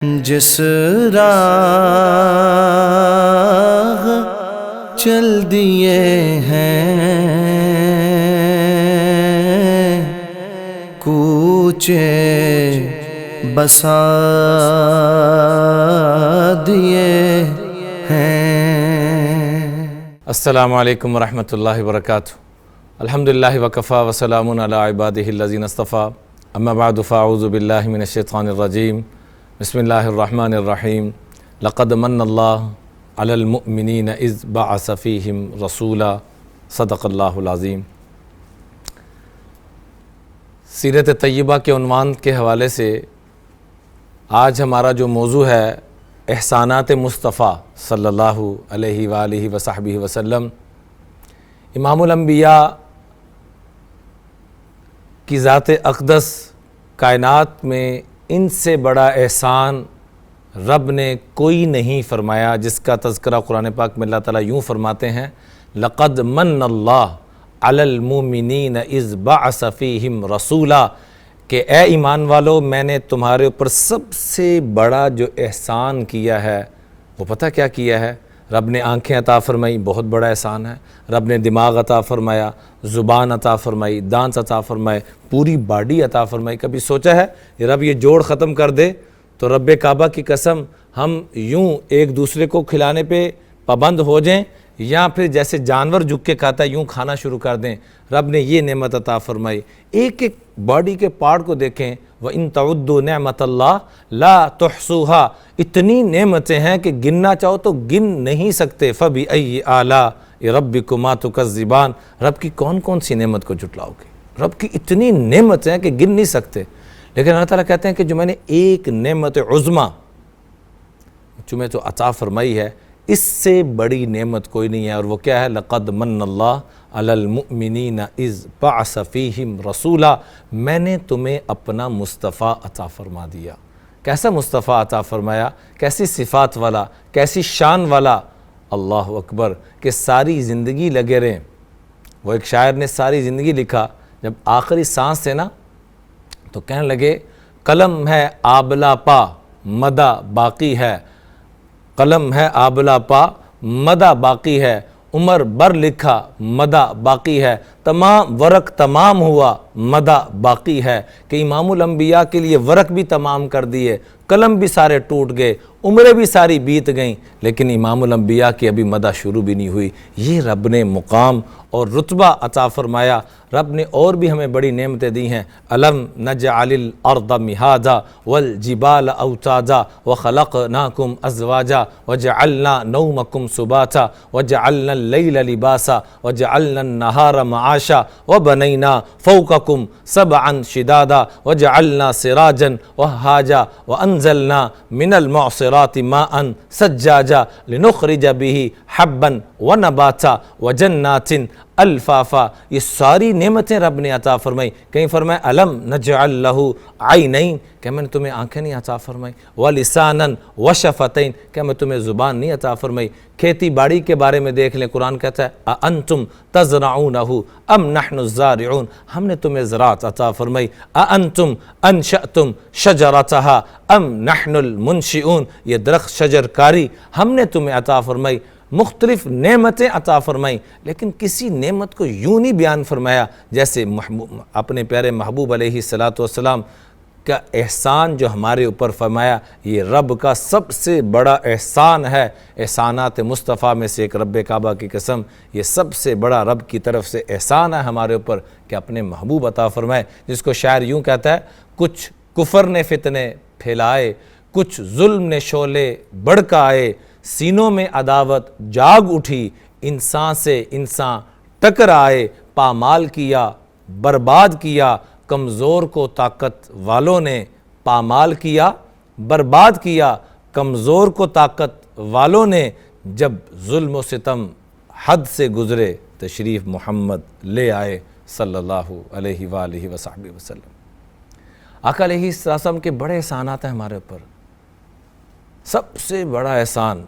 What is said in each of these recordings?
جس راہ چل دیے ہیں کوچے بسا دیے ہیں۔ السلام علیکم ورحمۃ اللہ وبرکاتہ۔ الحمدللہ وکفا وسلام علی عبادہ الذین اصطفیٰ، اما بعد فاعوذ باللہ من الشیطان الرجیم، بسم اللہ الرحمن الرحیم۔ لقد من اللہ علی المؤمنین اذ بعث فیہم رسولا، صدق اللہ العظیم۔ سیرت طیبہ کے عنوان کے حوالے سے آج ہمارا جو موضوع ہے احسانات مصطفیٰ صلی اللہ علیہ وآلہ وصحبہ وسلم، امام الانبیاء کی ذات اقدس کائنات میں ان سے بڑا احسان رب نے کوئی نہیں فرمایا، جس کا تذکرہ قرآن پاک میں اللہ تعالیٰ یوں فرماتے ہیں، لقد من اللہ علی المؤمنین اذ بعث فیہم رسولا، کہ اے ایمان والو میں نے تمہارے اوپر سب سے بڑا جو احسان کیا ہے وہ پتہ کیا کیا ہے؟ رب نے آنکھیں عطا فرمائی، بہت بڑا احسان ہے۔ رب نے دماغ عطا فرمایا، زبان عطا فرمائی، دانت عطا فرمائے، پوری باڈی عطا فرمائی۔ کبھی سوچا ہے کہ رب یہ جوڑ ختم کر دے تو رب کعبہ کی قسم ہم یوں ایک دوسرے کو کھلانے پہ پابند ہو جائیں، یا پھر جیسے جانور جھک کے کھاتا ہے یوں کھانا شروع کر دیں؟ رب نے یہ نعمت عطا فرمائی۔ ایک ایک باڈی کے پارٹ کو دیکھیں، وَإِن تَعُدُّوا نِعْمَةَ اللَّهِ لَا تُحْصُوهَا، اتنی نعمتیں ہیں کہ گننا چاہو تو گن نہیں سکتے۔ فَبِأَيِّ آلَاءِ رَبِّكُمَا تُكَذِّبَانِ، رب کی کون کون سی نعمت کو جھٹلاؤ گے؟ رب کی اتنی نعمتیں ہیں کہ گن نہیں سکتے، لیکن اللہ تعالیٰ کہتے ہیں کہ جو میں نے ایک نعمت عظمیٰ تمہیں تو عطا فرمائی ہے، اس سے بڑی نعمت کوئی نہیں ہے، اور وہ کیا ہے؟ لقد من اللہ علی المؤمنین اذ بعث فیہم رسولا، میں نے تمہیں اپنا مصطفیٰ عطا فرما دیا۔ کیسا مصطفیٰ عطا فرمایا؟ کیسی صفات والا، کیسی شان والا؟ اللہ اکبر، کہ ساری زندگی لگے رہیں۔ وہ ایک شاعر نے ساری زندگی لکھا، جب آخری سانس تھے نا تو کہنے لگے قلم ہے آبلہ پا مدہ باقی ہے، قلم ہے آبلہ پا مدہ باقی ہے، عمر بر لکھا مدہ باقی ہے، تمام ورق تمام ہوا مدہ باقی ہے۔ کہ امام الانبیاء کے لیے ورق بھی تمام کر دیے، قلم بھی سارے ٹوٹ گئے، عمریں بھی ساری بیت گئیں، لیکن امام الانبیاء کی ابھی مدح شروع بھی نہیں ہوئی۔ یہ رب نے مقام اور رتبہ عطا فرمایا۔ رب نے اور بھی ہمیں بڑی نعمتیں دی ہیں۔ الم نجعل الارض مہادا والجبال اوتادا وخلقناکم ازواجا وجعلنا نومکم سباتا وجعلنا اللیل لباسا وجعلنا النہار معاشا وبنینا فوقکم سبعا شدادا وجعلنا سراجا وہاجا وانزلنا من المعصرات ماء سجاجا لنخرج به حبا ونباتا وجنات الفافا۔ یہ ساری نعمتیں رب نے عطا فرمائی۔ کہیں فرمایا الم نجعل لہ عینین، کہ میں نے تمہیں آنکھیں نہیں عطا فرمائی، ولسانا وشفتین، کہ میں تمہیں زبان نہیں عطا فرمائی۔ کھیتی باڑی کے بارے میں دیکھ لیں، قرآن کہتا ہے اَأَنْتُمْ تَزْرَعُونَهُ أَمْ نَحْنُ الزَّارِعُونَ، ہم نے تمہیں زراعت عطا فرمائی۔ اَأَنْتُمْ أَنْشَأْتُمْ شَجَرَتَهَا أَمْ نَحْنُ الْمُنْشِئُونَ، یہ درخت شجر کاری ہم نے تمہیں عطا فرمائی۔ مختلف نعمتیں عطا فرمائیں، لیکن کسی نعمت کو یوں نہیں بیان فرمایا جیسے اپنے پیارے محبوب علیہ السلام کا احسان جو ہمارے اوپر فرمایا۔ یہ رب کا سب سے بڑا احسان ہے، احسانات مصطفیٰ میں سے ایک، رب کعبہ کی قسم یہ سب سے بڑا رب کی طرف سے احسان ہے ہمارے اوپر کہ اپنے محبوب عطا فرمائے، جس کو شاعر یوں کہتا ہے، کچھ کفر نے فتنے پھیلائے، کچھ ظلم نے شعلے بڑھکائے، سینوں میں عداوت جاگ اٹھی، انسان سے انسان ٹکرائے، پامال کیا برباد کیا کمزور کو طاقت والوں نے، پامال کیا برباد کیا کمزور کو طاقت والوں نے، جب ظلم و ستم حد سے گزرے تشریف محمد لے آئے صلی اللہ علیہ وآلہ وصحبہ وسلم۔ آقا علیہ السلام کے بڑے احسانات ہیں ہمارے اوپر۔ سب سے بڑا احسان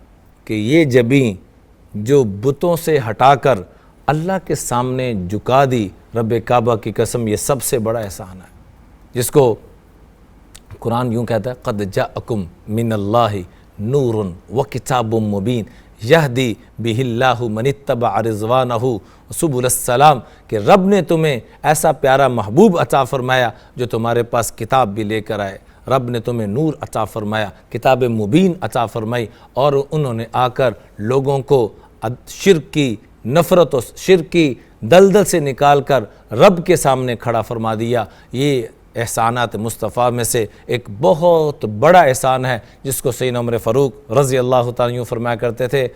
کہ یہ جبیں جو بتوں سے ہٹا کر اللہ کے سامنے جھکا دی، رب کعبہ کی قسم یہ سب سے بڑا احسان ہے، جس کو قرآن یوں کہتا ہے قد جاءکم من اللہ نور وکتاب مبین یہدی بہ اللہ من اتبع رضوانہ سبل السلام، کہ رب نے تمہیں ایسا پیارا محبوب عطا فرمایا جو تمہارے پاس کتاب بھی لے کر آئے، رب نے تمہیں نور عطا فرمایا، کتاب مبین عطا فرمائی، اور انہوں نے آ کر لوگوں کو شرک کی نفرت و شرک کی دلدل سے نکال کر رب کے سامنے کھڑا فرما دیا۔ یہ احسانات مصطفیٰ میں سے ایک بہت بڑا احسان ہے جس کو سیدنا عمر فاروق رضی اللہ تعالیٰ عنہ فرمایا کرتے تھے،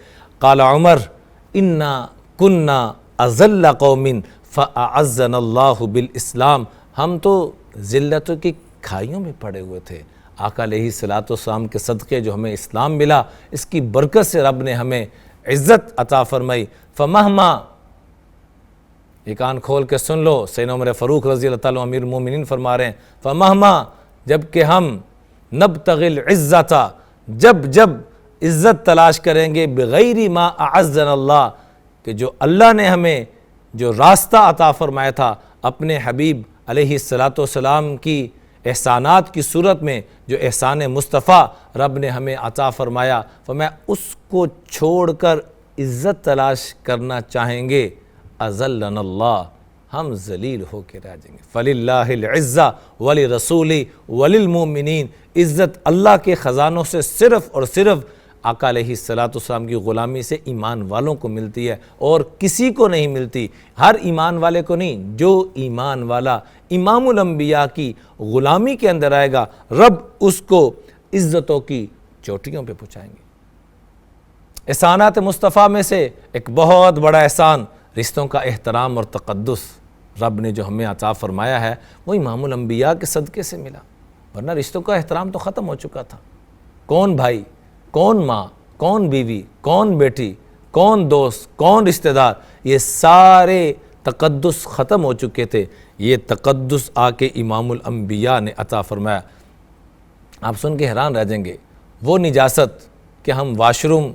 قال عمر انا کنا اذل قوم فاعزنا اللہ بالاسلام، ہم تو ذلتوں کی کھائیوں میں پڑے ہوئے تھے، آقا علیہ الصلوۃ والسلام کے صدقے جو ہمیں اسلام ملا، اس کی برکت سے رب نے ہمیں عزت عطا فرمائی، فمہما، یہ کان کھول کے سن لو، سیدنا عمر فاروق رضی اللہ تعالیٰ امیر المومنین فرما رہے ہیں، فمہما، جب کہ ہم نبتغی العزت، جب عزت تلاش کریں گے، بغیر ما اعزنا اللہ، کہ جو اللہ نے ہمیں جو راستہ عطا فرمایا تھا اپنے حبیب علیہ الصلوۃ والسلام کی احسانات کی صورت میں، جو احسان مصطفیٰ رب نے ہمیں عطا فرمایا، فرمایا اس کو چھوڑ کر عزت تلاش کرنا چاہیں گے، اذلنا اللہ، ہم ذلیل ہو کے رہ جائیں گے۔ فللہ العزہ ولرسولہ وللمؤمنین، عزت اللہ کے خزانوں سے صرف اور صرف آقا علیہ الصلوۃ والسلام کی غلامی سے ایمان والوں کو ملتی ہے، اور کسی کو نہیں ملتی، ہر ایمان والے کو نہیں، جو ایمان والا امام الانبیاء کی غلامی کے اندر آئے گا، رب اس کو عزتوں کی چوٹیوں پہ پہنچائیں گے۔ احسانات مصطفیٰ میں سے ایک بہت بڑا احسان رشتوں کا احترام اور تقدس رب نے جو ہمیں عطا فرمایا ہے، وہ امام الانبیاء کے صدقے سے ملا، ورنہ رشتوں کا احترام تو ختم ہو چکا تھا۔ کون بھائی، کون ماں، کون بیوی، کون بیٹی، کون دوست، کون رشتہ دار، یہ سارے تقدس ختم ہو چکے تھے، یہ تقدس آ کے امام الانبیاء نے عطا فرمایا۔ آپ سن کے حیران رہ جائیں گے، وہ نجاست کہ ہم واش روم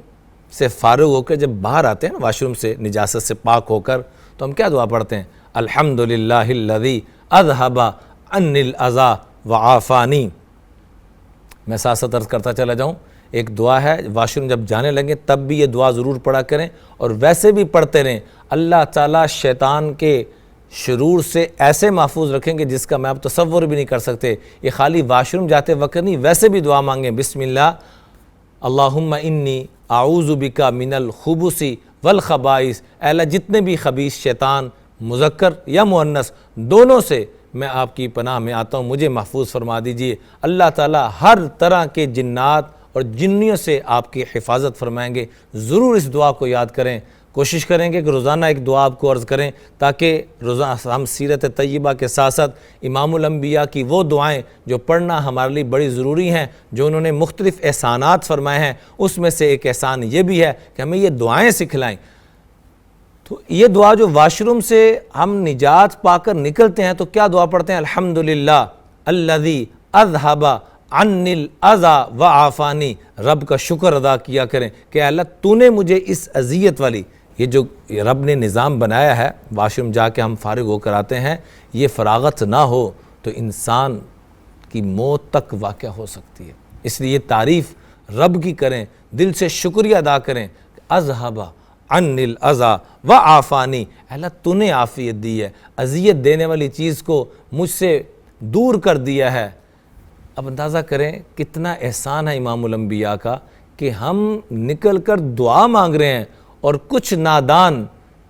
سے فارغ ہو کر جب باہر آتے ہیں نا، واش روم سے نجاست سے پاک ہو کر، تو ہم کیا دعا پڑھتے ہیں؟ الحمدللہ الذی اذھب عنی الاذی وعافانی۔ میں ساتھ ساتھ عرض کرتا چلا جاؤں، ایک دعا ہے، واش روم جب جانے لگیں تب بھی یہ دعا ضرور پڑھا کریں، اور ویسے بھی پڑھتے رہیں۔ اللہ تعالیٰ شیطان کے شرور سے ایسے محفوظ رکھیں گے جس کا میں آپ تصور بھی نہیں کر سکتے۔ یہ خالی واش روم جاتے وقت نہیں، ویسے بھی دعا مانگیں، بسم اللہ اللہم انی اعوذ بک من الخبث والخبائث، اے اللہ جتنے بھی خبیث شیطان مذکر یا مؤنث دونوں سے میں آپ کی پناہ میں آتا ہوں، مجھے محفوظ فرما دیجئے۔ اللہ تعالیٰ ہر طرح کے جنات اور جنیوں سے آپ کی حفاظت فرمائیں گے۔ ضرور اس دعا کو یاد کریں، کوشش کریں گے کہ روزانہ ایک دعا آپ کو عرض کریں، تاکہ روزانہ ہم سیرت طیبہ کے ساتھ ساتھ امام الانبیاء کی وہ دعائیں جو پڑھنا ہمارے لیے بڑی ضروری ہیں، جو انہوں نے مختلف احسانات فرمائے ہیں، اس میں سے ایک احسان یہ بھی ہے کہ ہمیں یہ دعائیں سکھلائیں۔ تو یہ دعا جو واش روم سے ہم نجات پا کر نکلتے ہیں تو کیا دعا پڑھتے ہیں؟ الحمدللہ الذی اذھب عنی الاذی وعافانی، رب کا شکر ادا کیا کریں کہ اللہ تو نے مجھے اس اذیت والی، یہ جو رب نے نظام بنایا ہے، واش روم جا کے ہم فارغ ہو کر آتے ہیں، یہ فراغت نہ ہو تو انسان کی موت تک واقع ہو سکتی ہے۔ اس لیے تعریف رب کی کریں، دل سے شکریہ ادا کریں، اذھب عنی الاذی وعافانی، اللہ تو نے عافیت دی ہے، اذیت دینے والی چیز کو مجھ سے دور کر دیا ہے۔ اب اندازہ کریں کتنا احسان ہے امام الانبیاء کا کہ ہم نکل کر دعا مانگ رہے ہیں، اور کچھ نادان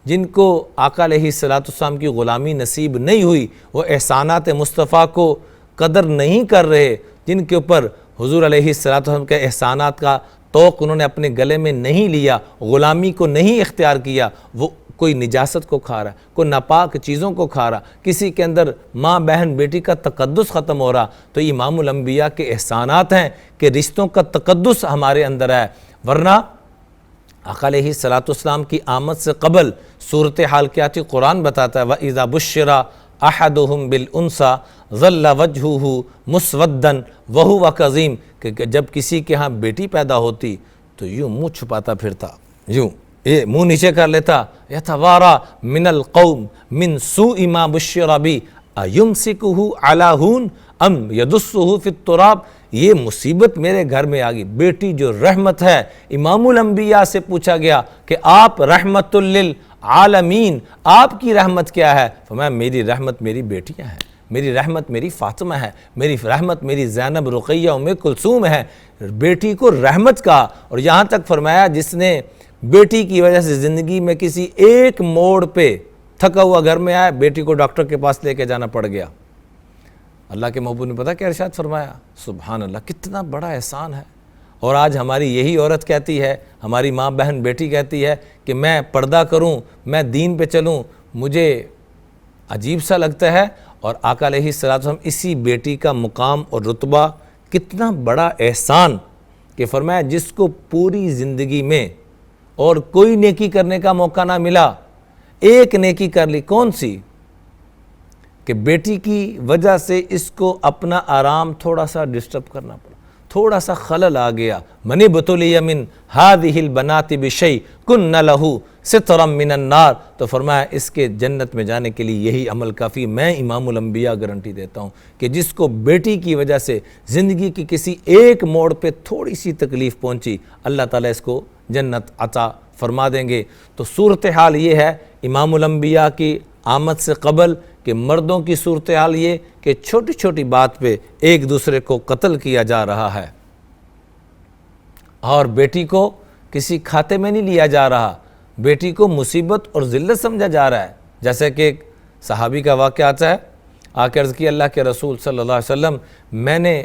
جن کو آقا علیہ الصلوۃ والسلام کی غلامی نصیب نہیں ہوئی، وہ احسانات مصطفیٰ کو قدر نہیں کر رہے، جن کے اوپر حضور علیہ الصلوۃ والسلام کے احسانات کا توق انہوں نے اپنے گلے میں نہیں لیا، غلامی کو نہیں اختیار کیا، وہ کوئی نجاست کو کھا رہا ہے، کوئی ناپاک چیزوں کو کھا رہا، کسی کے اندر ماں بہن بیٹی کا تقدس ختم ہو رہا، تو یہ امام الانبیاء کے احسانات ہیں کہ رشتوں کا تقدس ہمارے اندر ہے۔ ورنہ آقا علیہ الصلوۃ والسلام کی آمد سے قبل صورتحال کیا تھی؟ قرآن بتاتا ہے وَإِذَا بُشِّرَ أَحَدُهُمْ بِالْأُنْثَى ظَلَّ وَجْهُهُ مُسْوَدًّا وَهُوَ كَظِيمٌ، کہ جب کسی کے ہاں بیٹی پیدا ہوتی تو یوں منہ چھپاتا پھرتا، یوں منہ نیچے کر لیتا، يَتَوَارَى مِنَ الْقَوْمِ مِنْ سُوءِ مَا بُشِّرَ بِهِ أَيُمْسِكُهُ عَلَى هُونٍ ام یدسہ فی التراب، یہ مصیبت میرے گھر میں آ گئی۔ بیٹی جو رحمت ہے، امام الانبیاء سے پوچھا گیا کہ آپ رحمت للعالمین، آپ کی رحمت کیا ہے؟ فرمایا میری رحمت میری بیٹیاں ہیں، میری رحمت میری فاطمہ ہے، میری رحمت میری زینب، رقیہ، ام کلثوم ہے۔ بیٹی کو رحمت کہا، اور یہاں تک فرمایا جس نے بیٹی کی وجہ سے زندگی میں کسی ایک موڑ پہ تھکا ہوا گھر میں آیا، بیٹی کو ڈاکٹر کے پاس لے کے جانا پڑ گیا، اللہ کے محبوب نے پتہ کیا ارشاد فرمایا؟ سبحان اللہ، کتنا بڑا احسان ہے۔ اور آج ہماری یہی عورت کہتی ہے، ہماری ماں بہن بیٹی کہتی ہے کہ میں پردہ کروں، میں دین پہ چلوں، مجھے عجیب سا لگتا ہے۔ اور آقا علیہ السلام اسی بیٹی کا مقام اور رتبہ، کتنا بڑا احسان کہ فرمایا جس کو پوری زندگی میں اور کوئی نیکی کرنے کا موقع نہ ملا، ایک نیکی کر لی، کون سی؟ کہ بیٹی کی وجہ سے اس کو اپنا آرام تھوڑا سا ڈسٹرب کرنا پڑا، تھوڑا سا خلل آ گیا۔ من ابتلی من هذه البنات بشیء کن لہ سترا من النار، تو فرمایا اس کے جنت میں جانے کے لیے یہی عمل کافی۔ میں امام الانبیاء گارنٹی دیتا ہوں کہ جس کو بیٹی کی وجہ سے زندگی کی کسی ایک موڑ پہ تھوڑی سی تکلیف پہنچی، اللہ تعالیٰ اس کو جنت عطا فرما دیں گے۔ تو صورتحال یہ ہے امام الانبیاء کی آمد سے قبل کہ مردوں کی صورتحال یہ کہ چھوٹی چھوٹی بات پہ ایک دوسرے کو قتل کیا جا رہا ہے، اور بیٹی کو کسی کھاتے میں نہیں لیا جا رہا، بیٹی کو مصیبت اور ذلت سمجھا جا رہا ہے۔ جیسے کہ ایک صحابی کا واقعہ آتا ہے، آ کے عرض کی اللہ کے رسول صلی اللہ علیہ وسلم، میں نے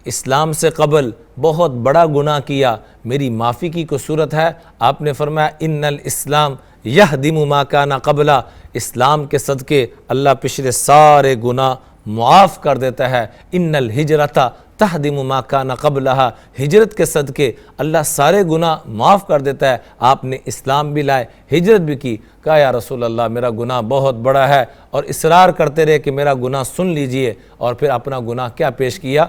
اسلام سے قبل بہت بڑا گناہ کیا، میری معافی کی کوئی صورت ہے؟ آپ نے فرمایا ان الاسلام یہدم ما کان قبلہ، اسلام کے صدقے اللہ پچھلے سارے گناہ معاف کر دیتا ہے۔ ان الہجرۃ تہدم ما کان قبلہا، ہجرت کے صدقے اللہ سارے گناہ معاف کر دیتا ہے۔ آپ نے اسلام بھی لائے، ہجرت بھی کی، کہا یا رسول اللہ میرا گناہ بہت بڑا ہے، اور اصرار کرتے رہے کہ میرا گناہ سن لیجئے، اور پھر اپنا گناہ کیا پیش کیا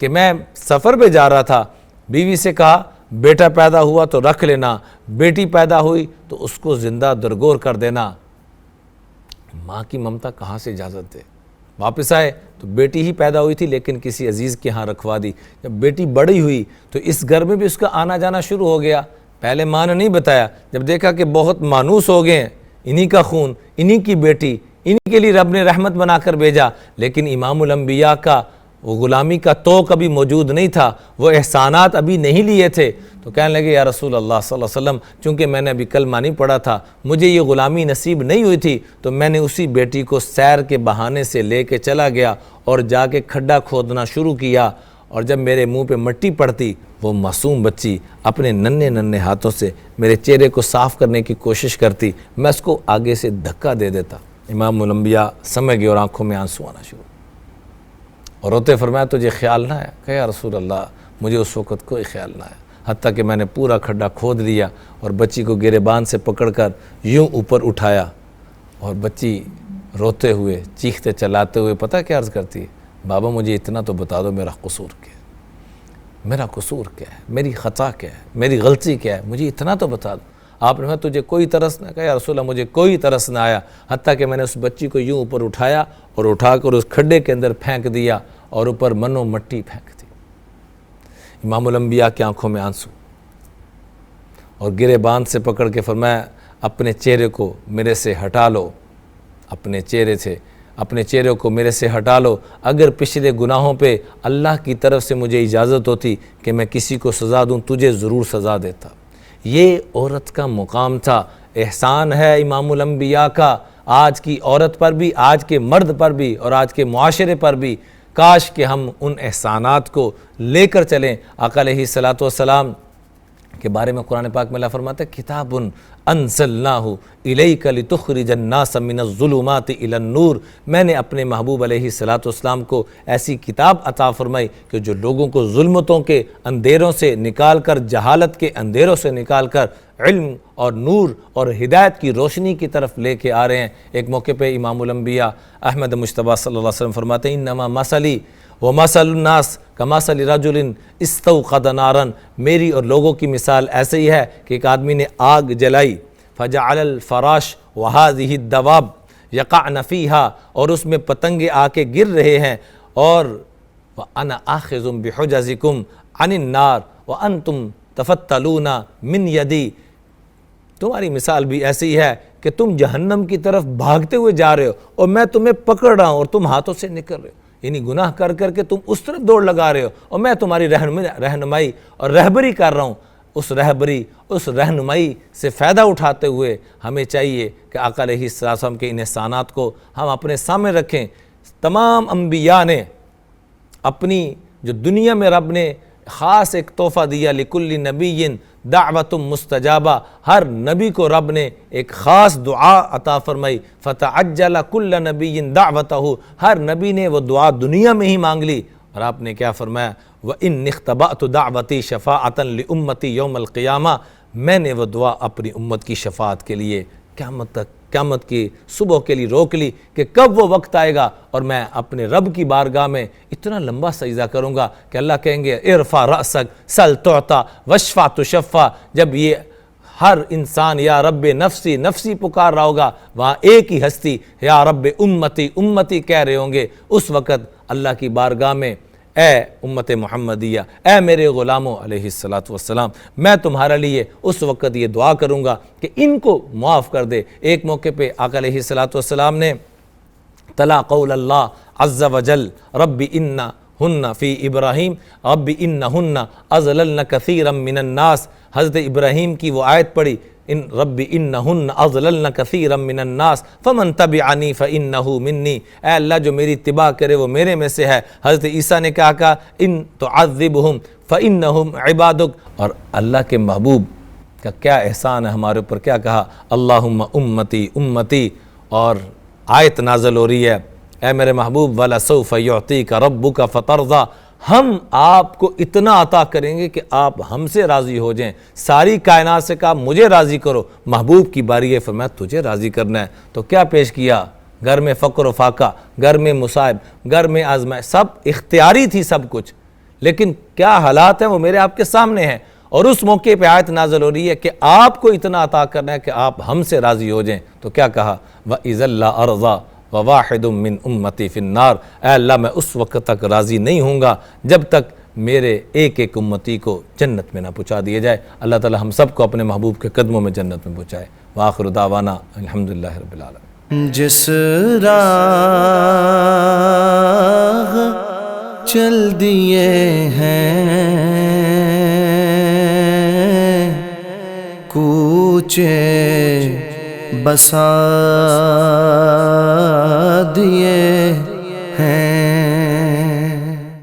کہ میں سفر پہ جا رہا تھا، بیوی سے کہا بیٹا پیدا ہوا تو رکھ لینا، بیٹی پیدا ہوئی تو اس کو زندہ درگور کر دینا۔ ماں کی ممتا کہاں سے اجازت دے؟ واپس آئے تو بیٹی ہی پیدا ہوئی تھی لیکن کسی عزیز کے ہاں رکھوا دی۔ جب بیٹی بڑی ہوئی تو اس گھر میں بھی اس کا آنا جانا شروع ہو گیا۔ پہلے ماں نے نہیں بتایا، جب دیکھا کہ بہت مانوس ہو گئے ہیں، انہی کا خون، انہی کی بیٹی، انہی کے لیے رب نے رحمت بنا کر بھیجا، لیکن امام الانبیاء کا وہ غلامی کا توق ابھی موجود نہیں تھا، وہ احسانات ابھی نہیں لیے تھے، تو کہنے لگے یا رسول اللہ صلی اللہ علیہ وسلم، چونکہ میں نے ابھی کلمہ نہیں پڑھا تھا، مجھے یہ غلامی نصیب نہیں ہوئی تھی، تو میں نے اسی بیٹی کو سیر کے بہانے سے لے کے چلا گیا اور جا کے کھڈا کھودنا شروع کیا، اور جب میرے منہ پہ مٹی پڑتی، وہ معصوم بچی اپنے ننھے ننھے ہاتھوں سے میرے چہرے کو صاف کرنے کی کوشش کرتی، میں اس کو آگے سے دھکا دے دیتا۔ امام الانبیاء سمجھ گئے اور آنکھوں میں آنسو آنا شروع، اور روتے فرمایا تجھے خیال نہ ہے؟ کہ یا رسول اللہ مجھے اس وقت کوئی خیال نہ ہے، حتیٰ کہ میں نے پورا کھڈا کھود لیا اور بچی کو گریبان سے پکڑ کر یوں اوپر اٹھایا، اور بچی روتے ہوئے چیختے چلاتے ہوئے پتہ کیا عرض کرتی ہے؟ بابا مجھے اتنا تو بتا دو میرا قصور کیا ہے، میرا قصور کیا ہے، میری خطا کیا ہے، میری غلطی کیا ہے، مجھے اتنا تو بتا دو۔ آپ نے کہا تجھے کوئی ترس نہ؟ کہا یا رسول اللہ مجھے کوئی ترس نہ آیا، حتیٰ کہ میں نے اس بچی کو یوں اوپر اٹھایا اور اٹھا کر اس کھڈے کے اندر پھینک دیا اور اوپر منو مٹی پھینک دی۔ امام الانبیاء کی آنکھوں میں آنسو، اور گریبان سے پکڑ کے فرمایا اپنے چہرے کو میرے سے ہٹا لو، اپنے چہرے کو میرے سے ہٹا لو، اگر پچھلے گناہوں پہ اللہ کی طرف سے مجھے اجازت ہوتی کہ میں کسی کو سزا دوں تجھے ضرور سزا دیتا۔ یہ عورت کا مقام تھا، احسان ہے امام الانبیاء کا آج کی عورت پر بھی، آج کے مرد پر بھی، اور آج کے معاشرے پر بھی۔ کاش کہ ہم ان احسانات کو لے کر چلیں۔ آقا علیہ السلام کے بارے میں قرآن پاک میں اللہ فرماتا ہے کتاب انزلناہ الیک لتخرج الناس من الظلمات الی النور، میں نے اپنے محبوب علیہ السلام کو ایسی کتاب عطا فرمائی کہ جو لوگوں کو ظلمتوں کے اندھیروں سے نکال کر، جہالت کے اندھیروں سے نکال کر علم اور نور اور ہدایت کی روشنی کی طرف لے کے آ رہے ہیں۔ ایک موقع پہ امام الانبیاء احمد مجتبیٰ صلی اللہ علیہ وسلم فرماتے ہیں انما مثلی ومثل الناس کمثل رجل استوقد نارا، میری اور لوگوں کی مثال ایسے ہی ہے کہ ایک آدمی نے آگ جلائی، فجعل الفراش وهذه الدواب یقعن فیہا، اور اس میں پتنگے آ کے گر رہے ہیں، اور وَأَنَا آخِذٌ بِحُجَزِكُمْ عَنِ النَّارِ وَأَنْتُمْ تَفَتَّلُونَ مِنْ يَدِي۔ تمہاری مثال بھی ایسی ہے کہ تم جہنم کی طرف بھاگتے ہوئے جا رہے ہو اور میں تمہیں پکڑ رہا ہوں اور تم ہاتھوں سے نکل رہے ہو، یعنی گناہ کر کر کے تم اس طرف دوڑ لگا رہے ہو اور میں تمہاری رہنمائی اور رہبری کر رہا ہوں۔ اس رہبری، اس رہنمائی سے فائدہ اٹھاتے ہوئے ہمیں چاہیے کہ آقا علیہ السلام کے ان احسانات کو ہم اپنے سامنے رکھیں۔ تمام انبیاء نے اپنی جو دنیا میں رب نے خاص ایک تحفہ دیا، لکل نبی دعوت مستجابہ، ہر نبی کو رب نے ایک خاص دعا عطا فرمائی، فتعجل کل نبی دعوتہ، ہر نبی نے وہ دعا دنیا میں ہی مانگ لی، اور آپ نے کیا فرمایا، وَإِنِّ اخْتَبَأْتُ دَعْوَتِي شَفَاعَةً لِأُمَّتِي يَوْمَ الْقِيَامَةِ، میں نے وہ دعا اپنی امت کی شفاعت کے لیے قیامت کی صبح کے لیے روک لی کہ کب وہ وقت آئے گا اور میں اپنے رب کی بارگاہ میں اتنا لمبا سجدہ کروں گا کہ اللہ کہیں گے ارفع رأسک سل تعطا واشفع تشفع۔ جب یہ ہر انسان یا رب نفسی نفسی پکار رہا ہوگا، وہاں ایک ہی ہستی یا رب امتی امتی کہہ رہے ہوں گے، اس وقت اللہ کی بارگاہ میں اے امت محمدیہ، اے میرے غلاموں علیہ السلام، میں تمہارے لیے اس وقت یہ دعا کروں گا کہ ان کو معاف کر دے۔ ایک موقع پہ آقا علیہ السلام نے تلا قول اللہ عز وجل رب انہن فی ابراہیم رب انہن اضللن کثیرا من الناس، حضرت ابراہیم کی وہ آیت پڑھی، ان رب انہن اضللن کثیرا من الناس فمن تبعنی فانہ منی، اے اللہ جو میری اتباع کرے وہ میرے میں سے ہے۔ حضرت عیسیٰ نے کہا ان تعذبہم فانہم عبادک، اور اللہ کے محبوب کا کیا احسان ہے ہمارے اوپر، کیا کہا اللہم امتی امتی، اور آیت نازل ہو رہی ہے اے میرے محبوب وَلَسَوْفَ يُعْطِيكَ رَبُّكَ فَتَرْضَى، ہم آپ کو اتنا عطا کریں گے کہ آپ ہم سے راضی ہو جائیں۔ ساری کائنات سے کہا مجھے راضی کرو، محبوب کی باری ہے فرمایا تجھے راضی کرنا ہے، تو کیا پیش کیا، گھر میں فقر و فاقہ، گھر میں مصائب، گھر میں آزمائش، سب اختیاری تھی سب کچھ، لیکن کیا حالات ہیں وہ میرے آپ کے سامنے ہیں، اور اس موقع پہ آیت نازل ہو رہی ہے کہ آپ کو اتنا عطا کرنا ہے کہ آپ ہم سے راضی ہو جائیں، تو کیا کہا وَإِذَا لَا أَرْضَى وَوَاحِدٌ مِّنْ أُمَّتِي فِي النَّارِ، اے اللہ میں اس وقت تک راضی نہیں ہوں گا جب تک میرے ایک ایک امتی کو جنت میں نہ پہنچا دیا جائے۔ اللہ تعالی ہم سب کو اپنے محبوب کے قدموں میں جنت میں پہنچائے۔ وآخر دعوانا الحمدللہ رب العالمین۔ جس راہ چل دیے ہیں کوچے بسا دیے ہیں،